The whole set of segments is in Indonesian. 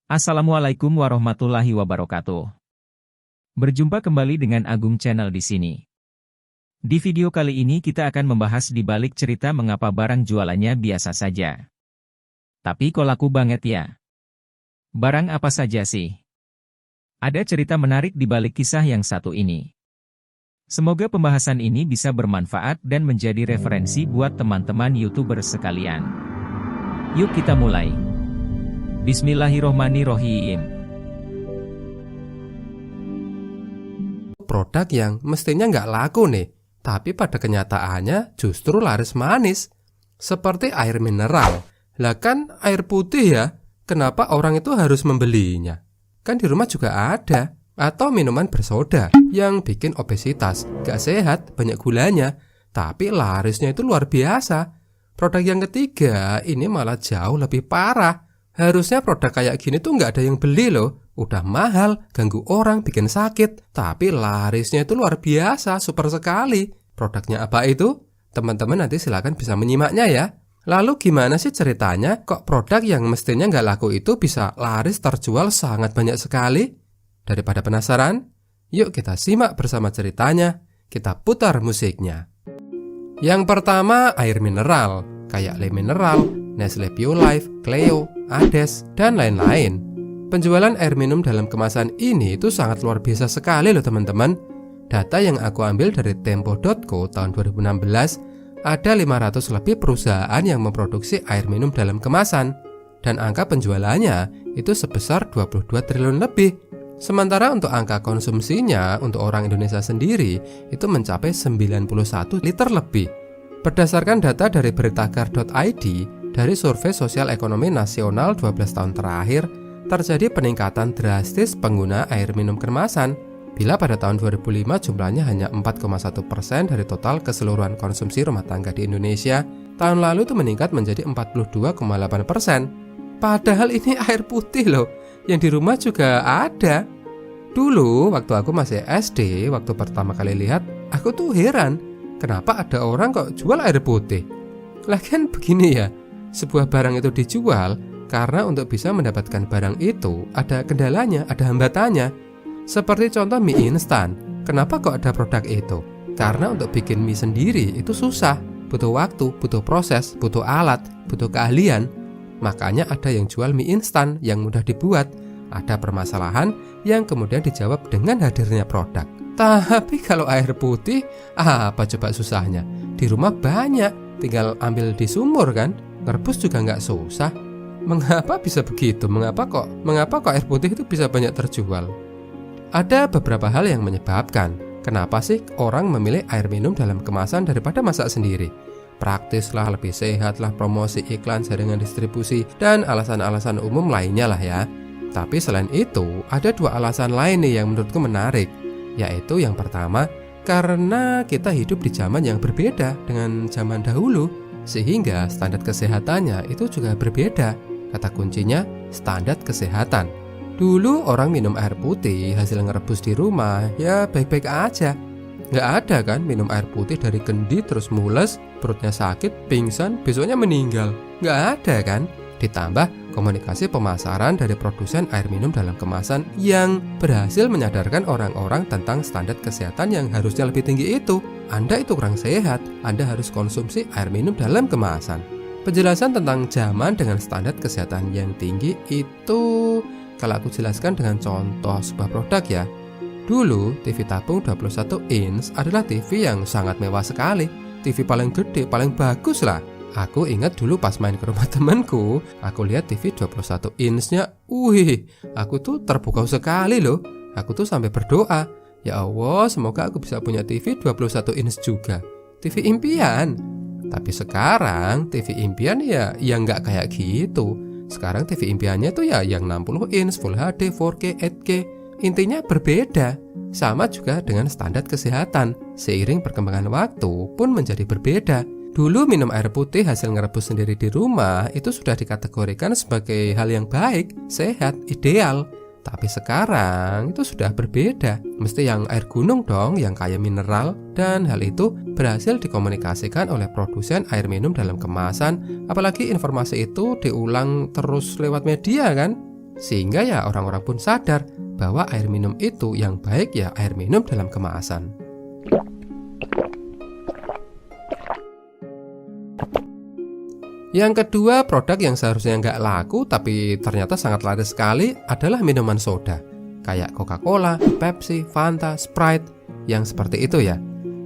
Assalamualaikum warahmatullahi wabarakatuh. Berjumpa kembali dengan Agung Channel di sini. Di video kali ini kita akan membahas di balik cerita mengapa barang jualannya biasa saja. Tapi kok laku banget ya? Barang apa saja sih? Ada cerita menarik di balik kisah yang satu ini. Semoga pembahasan ini bisa bermanfaat dan menjadi referensi buat teman-teman YouTuber sekalian. Yuk kita mulai. Bismillahirrohmanirrohim. Produk yang mestinya nggak laku nih, tapi pada kenyataannya justru laris manis. Seperti air mineral. Lah kan air putih ya, kenapa orang itu harus membelinya? Kan di rumah juga ada. Atau minuman bersoda yang bikin obesitas, nggak sehat, banyak gulanya, tapi larisnya itu luar biasa. Produk yang ketiga ini malah jauh lebih parah. Harusnya produk kayak gini tuh nggak ada yang beli loh. Udah mahal, ganggu orang, bikin sakit. Tapi larisnya itu luar biasa, super sekali. Produknya apa itu? Teman-teman nanti silakan bisa menyimaknya ya. Lalu gimana sih ceritanya? Kok produk yang mestinya nggak laku itu bisa laris terjual sangat banyak sekali? Daripada penasaran, yuk kita simak bersama ceritanya. Kita putar musiknya. Yang pertama air mineral, kayak Le Mineral, Nestle Pure Life, Cleo, Ades, dan lain-lain. Penjualan air minum dalam kemasan ini itu sangat luar biasa sekali loh teman-teman. Data yang aku ambil dari Tempo.co tahun 2016, ada 500 lebih perusahaan yang memproduksi air minum dalam kemasan. Dan angka penjualannya itu sebesar 22 triliun lebih. Sementara untuk angka konsumsinya untuk orang Indonesia sendiri itu mencapai 91 liter lebih. Berdasarkan data dari beritagar.id, dari survei sosial ekonomi nasional 12 tahun terakhir, terjadi peningkatan drastis pengguna air minum kemasan. Bila pada tahun 2005 jumlahnya hanya 4,1% dari total keseluruhan konsumsi rumah tangga di Indonesia, tahun lalu itu meningkat menjadi 42,8%. Padahal ini air putih loh, yang di rumah juga ada. Dulu waktu aku masih SD, waktu pertama kali lihat, aku tuh heran, kenapa ada orang kok jual air putih? Lagian begini ya, sebuah barang itu dijual karena untuk bisa mendapatkan barang itu ada kendalanya, ada hambatannya. Seperti contoh mie instan, kenapa kok ada produk itu? Karena untuk bikin mie sendiri itu susah, butuh waktu, butuh proses, butuh alat, butuh keahlian. Makanya ada yang jual mie instan yang mudah dibuat. Ada permasalahan yang kemudian dijawab dengan hadirnya produk. Tapi kalau air putih, apa coba susahnya? Di rumah banyak, tinggal ambil di sumur kan? Ngerebus juga nggak susah. Mengapa bisa begitu? Mengapa kok air putih itu bisa banyak terjual? Ada beberapa hal yang menyebabkan kenapa sih orang memilih air minum dalam kemasan daripada masak sendiri. Praktis lah, lebih sehat lah, promosi, iklan, jaringan distribusi, dan alasan-alasan umum lainnya lah ya. Tapi selain itu, ada dua alasan lain nih yang menurutku menarik. Yaitu yang pertama, karena kita hidup di zaman yang berbeda dengan zaman dahulu, sehingga standar kesehatannya itu juga berbeda. Kata kuncinya, standar kesehatan. Dulu orang minum air putih hasil ngerebus di rumah, ya baik-baik aja. Nggak ada kan minum air putih dari kendi terus mules, perutnya sakit, pingsan, besoknya meninggal. Nggak ada kan? Ditambah komunikasi pemasaran dari produsen air minum dalam kemasan yang berhasil menyadarkan orang-orang tentang standar kesehatan yang harusnya lebih tinggi itu. Anda itu kurang sehat, Anda harus konsumsi air minum dalam kemasan. Penjelasan tentang zaman dengan standar kesehatan yang tinggi itu kalau aku jelaskan dengan contoh sebuah produk ya. Dulu TV tabung 21 inch adalah TV yang sangat mewah sekali. TV paling gede, paling bagus lah. Aku ingat dulu pas main ke rumah temanku, aku lihat TV 21 inch-nya, aku tuh terpukau sekali loh. Aku tuh sampai berdoa, ya Allah semoga aku bisa punya TV 21 inch juga. TV impian. Tapi sekarang TV impian ya nggak kayak gitu. Sekarang TV impiannya tuh ya yang 60 inch, Full HD, 4K, 8K. Intinya berbeda. Sama juga dengan standar kesehatan. Seiring perkembangan waktu pun menjadi berbeda. Dulu minum air putih hasil ngerebus sendiri di rumah itu sudah dikategorikan sebagai hal yang baik, sehat, ideal. Tapi sekarang itu sudah berbeda. Mesti yang air gunung dong, yang kaya mineral. Dan hal itu berhasil dikomunikasikan oleh produsen air minum dalam kemasan. Apalagi informasi itu diulang terus lewat media kan. Sehingga ya orang-orang pun sadar bahwa air minum itu yang baik ya air minum dalam kemasan. Yang kedua, produk yang seharusnya nggak laku tapi ternyata sangat laris sekali adalah minuman soda. Kayak Coca-Cola, Pepsi, Fanta, Sprite, yang seperti itu ya.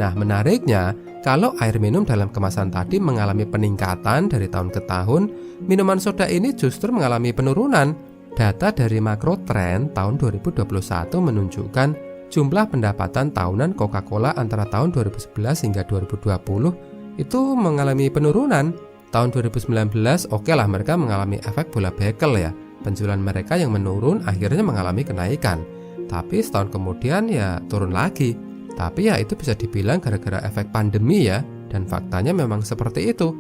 Nah, menariknya, kalau air minum dalam kemasan tadi mengalami peningkatan dari tahun ke tahun, minuman soda ini justru mengalami penurunan. Data dari Makro Trend tahun 2021 menunjukkan jumlah pendapatan tahunan Coca-Cola antara tahun 2011 hingga 2020 itu mengalami penurunan. Tahun 2019 oke lah mereka mengalami efek bola bekel ya. Penjualan mereka yang menurun akhirnya mengalami kenaikan. Tapi setahun kemudian ya turun lagi. Tapi ya itu bisa dibilang gara-gara efek pandemi ya. Dan faktanya memang seperti itu.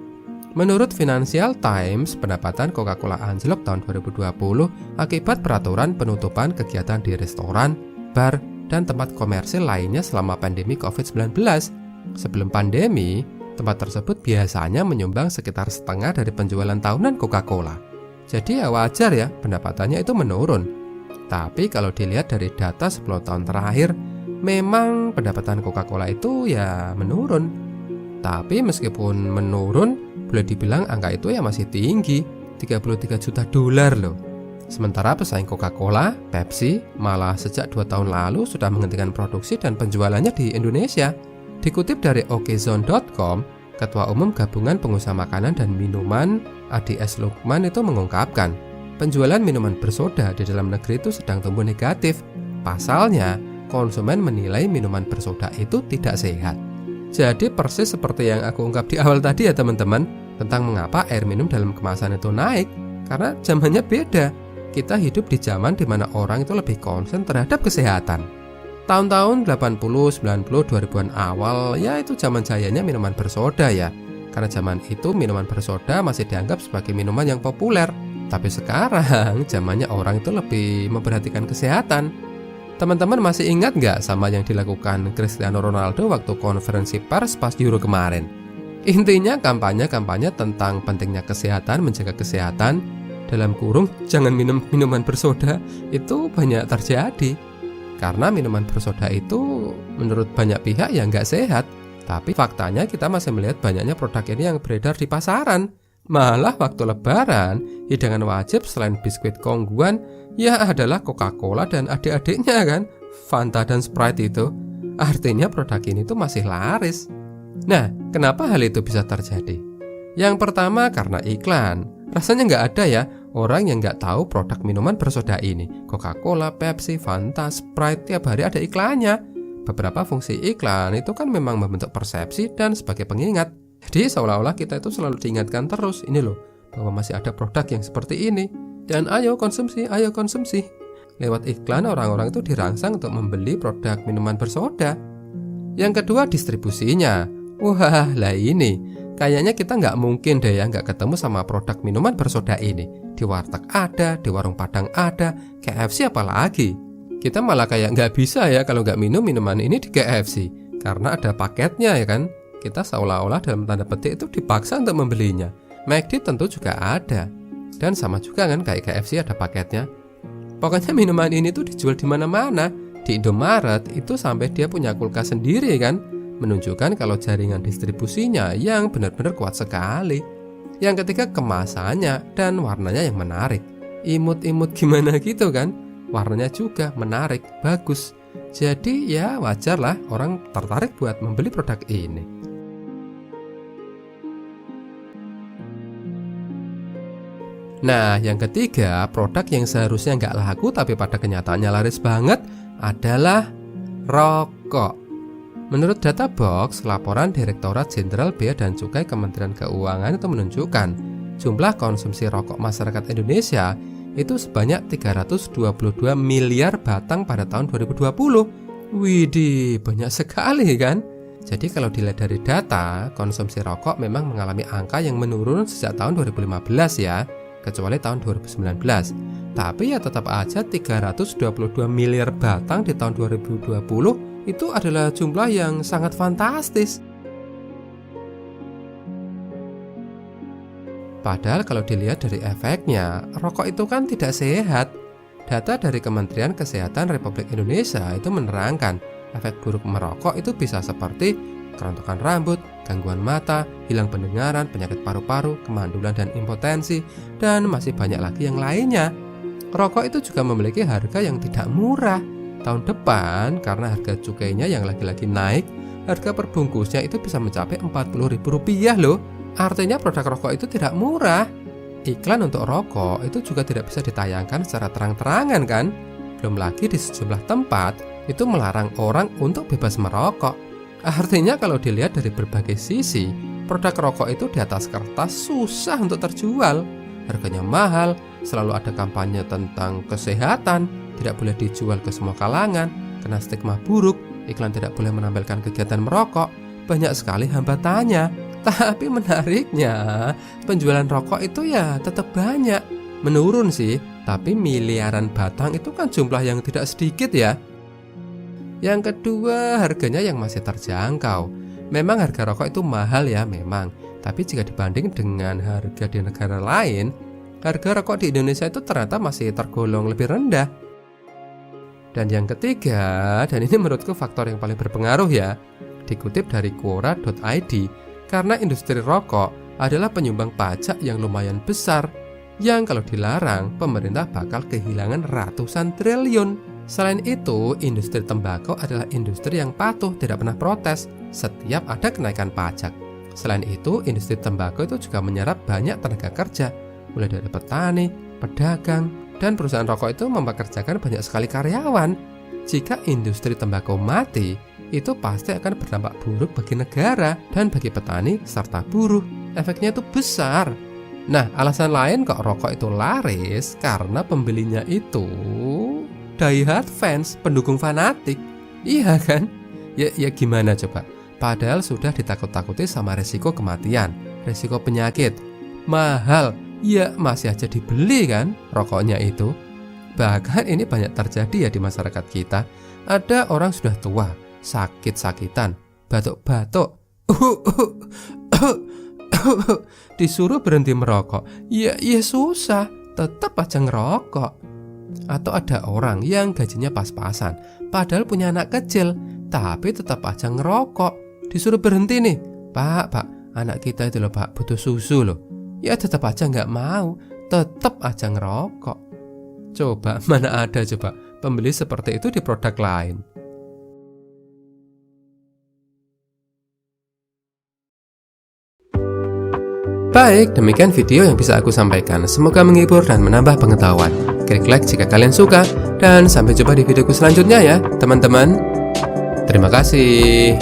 Menurut Financial Times, pendapatan Coca-Cola anjlok tahun 2020 akibat peraturan penutupan kegiatan di restoran, bar, dan tempat komersil lainnya selama pandemi COVID-19. Sebelum pandemi, tempat tersebut biasanya menyumbang sekitar setengah dari penjualan tahunan Coca-Cola. Jadi ya wajar ya pendapatannya itu menurun. Tapi kalau dilihat dari data 10 tahun terakhir, memang pendapatan Coca-Cola itu ya menurun. Tapi meskipun menurun, boleh dibilang angka itu ya masih tinggi, 33 juta dolar loh. Sementara pesaing Coca-Cola, Pepsi, malah sejak 2 tahun lalu sudah menghentikan produksi dan penjualannya di Indonesia. Dikutip dari okezone.com, Ketua Umum Gabungan Pengusaha Makanan dan Minuman, Adi S. Lukman itu mengungkapkan, penjualan minuman bersoda di dalam negeri itu sedang tumbuh negatif. Pasalnya, konsumen menilai minuman bersoda itu tidak sehat. Jadi persis seperti yang aku ungkap di awal tadi ya teman-teman, tentang mengapa air minum dalam kemasan itu naik. Karena zamannya beda. Kita hidup di zaman di mana orang itu lebih konsen terhadap kesehatan. Tahun-tahun 80, 90, 2000-an awal, ya itu zaman jayanya minuman bersoda ya. Karena zaman itu minuman bersoda masih dianggap sebagai minuman yang populer. Tapi sekarang zamannya orang itu lebih memperhatikan kesehatan. Teman-teman masih ingat nggak sama yang dilakukan Cristiano Ronaldo waktu konferensi pers pas Euro kemarin? Intinya kampanye-kampanye tentang pentingnya kesehatan, menjaga kesehatan, dalam kurung jangan minum minuman bersoda, itu banyak terjadi. Karena minuman bersoda itu menurut banyak pihak ya nggak sehat. Tapi faktanya kita masih melihat banyaknya produk ini yang beredar di pasaran. Malah waktu lebaran, hidangan wajib selain biskuit kongguan ya adalah Coca-Cola dan adik-adiknya kan, Fanta dan Sprite itu. Artinya produk ini tuh masih laris. Nah, kenapa hal itu bisa terjadi? Yang pertama karena iklan. Rasanya nggak ada ya orang yang nggak tahu produk minuman bersoda ini. Coca-Cola, Pepsi, Fanta, Sprite tiap hari ada iklannya. Beberapa fungsi iklan itu kan memang membentuk persepsi dan sebagai pengingat. Jadi seolah-olah kita itu selalu diingatkan terus, ini loh, bahwa masih ada produk yang seperti ini. Dan ayo konsumsi, ayo konsumsi. Lewat iklan orang-orang itu dirangsang untuk membeli produk minuman bersoda. Yang kedua distribusinya. Wah lah ini, kayaknya kita nggak mungkin deh ya nggak ketemu sama produk minuman bersoda ini. Di warteg ada, di warung Padang ada, KFC apalagi. Kita malah kayak nggak bisa ya kalau nggak minum minuman ini di KFC. Karena ada paketnya ya kan. Kita seolah-olah dalam tanda petik itu dipaksa untuk membelinya. McD tentu juga ada. Dan sama juga kan kayak KFC ada paketnya. Pokoknya minuman ini tuh dijual di mana-mana. Di Indomaret itu sampai dia punya kulkas sendiri kan. Menunjukkan kalau jaringan distribusinya yang benar-benar kuat sekali. Yang ketiga kemasannya dan warnanya yang menarik. Imut-imut gimana gitu kan. Warnanya juga menarik, bagus. Jadi ya wajar lah orang tertarik buat membeli produk ini. Nah, yang ketiga, produk yang seharusnya nggak laku tapi pada kenyataannya laris banget adalah rokok. Menurut data box, laporan Direktorat Jenderal Bea dan Cukai Kementerian Keuangan itu menunjukkan jumlah konsumsi rokok masyarakat Indonesia itu sebanyak 322 miliar batang pada tahun 2020. Widih, banyak sekali kan? Jadi kalau dilihat dari data, konsumsi rokok memang mengalami angka yang menurun sejak tahun 2015 ya. Kecuali tahun 2019. Tapi ya tetap aja 322 miliar batang di tahun 2020 itu adalah jumlah yang sangat fantastis. Padahal kalau dilihat dari efeknya, rokok itu kan tidak sehat. Data dari Kementerian Kesehatan Republik Indonesia itu menerangkan efek buruk merokok itu bisa seperti kerontokan rambut, gangguan mata, hilang pendengaran, penyakit paru-paru, kemandulan dan impotensi, dan masih banyak lagi yang lainnya. Rokok itu juga memiliki harga yang tidak murah. Tahun depan karena harga cukainya yang lagi-lagi naik, harga perbungkusnya itu bisa mencapai Rp40.000 loh. Artinya produk rokok itu tidak murah. Iklan untuk rokok itu juga tidak bisa ditayangkan secara terang-terangan kan? Belum lagi di sejumlah tempat itu melarang orang untuk bebas merokok. Artinya kalau dilihat dari berbagai sisi, produk rokok itu di atas kertas susah untuk terjual. Harganya mahal, selalu ada kampanye tentang kesehatan, tidak boleh dijual ke semua kalangan, kena stigma buruk, iklan tidak boleh menampilkan kegiatan merokok, banyak sekali hambatannya. Tapi menariknya, penjualan rokok itu ya tetap banyak. Menurun sih, tapi miliaran batang itu kan jumlah yang tidak sedikit ya. Yang kedua, harganya yang masih terjangkau. Memang harga rokok itu mahal ya memang, tapi jika dibanding dengan harga di negara lain, harga rokok di Indonesia itu ternyata masih tergolong lebih rendah. Dan yang ketiga, dan ini menurutku faktor yang paling berpengaruh ya, dikutip dari Quora.id, karena industri rokok adalah penyumbang pajak yang lumayan besar, yang kalau dilarang, pemerintah bakal kehilangan ratusan triliun. Selain itu, industri tembakau adalah industri yang patuh, tidak pernah protes setiap ada kenaikan pajak. Selain itu, industri tembakau itu juga menyerap banyak tenaga kerja, mulai dari petani, pedagang, dan perusahaan rokok itu mempekerjakan banyak sekali karyawan. Jika industri tembakau mati, itu pasti akan berdampak buruk bagi negara dan bagi petani serta buruh. Efeknya itu besar. Nah, alasan lain kok rokok itu laris karena pembelinya itu die-hard fans, pendukung fanatik. Iya kan? Ya gimana coba? Padahal sudah ditakut-takuti sama resiko kematian, resiko penyakit, mahal, ya masih aja dibeli kan rokoknya itu. Bahkan ini banyak terjadi ya di masyarakat kita. Ada orang sudah tua, sakit-sakitan, batuk-batuk, disuruh berhenti merokok, ya susah, tetap aja ngerokok. Atau ada orang yang gajinya pas-pasan, padahal punya anak kecil, tapi tetap aja ngerokok. Disuruh berhenti nih, Pak, anak kita itu loh Pak, butuh susu loh. Ya tetap aja nggak mau, tetap aja ngerokok. Coba, mana ada coba pembeli seperti itu di produk lain. Baik, demikian video yang bisa aku sampaikan. Semoga menghibur dan menambah pengetahuan. Klik like jika kalian suka, dan sampai jumpa di videoku selanjutnya ya, teman-teman. Terima kasih.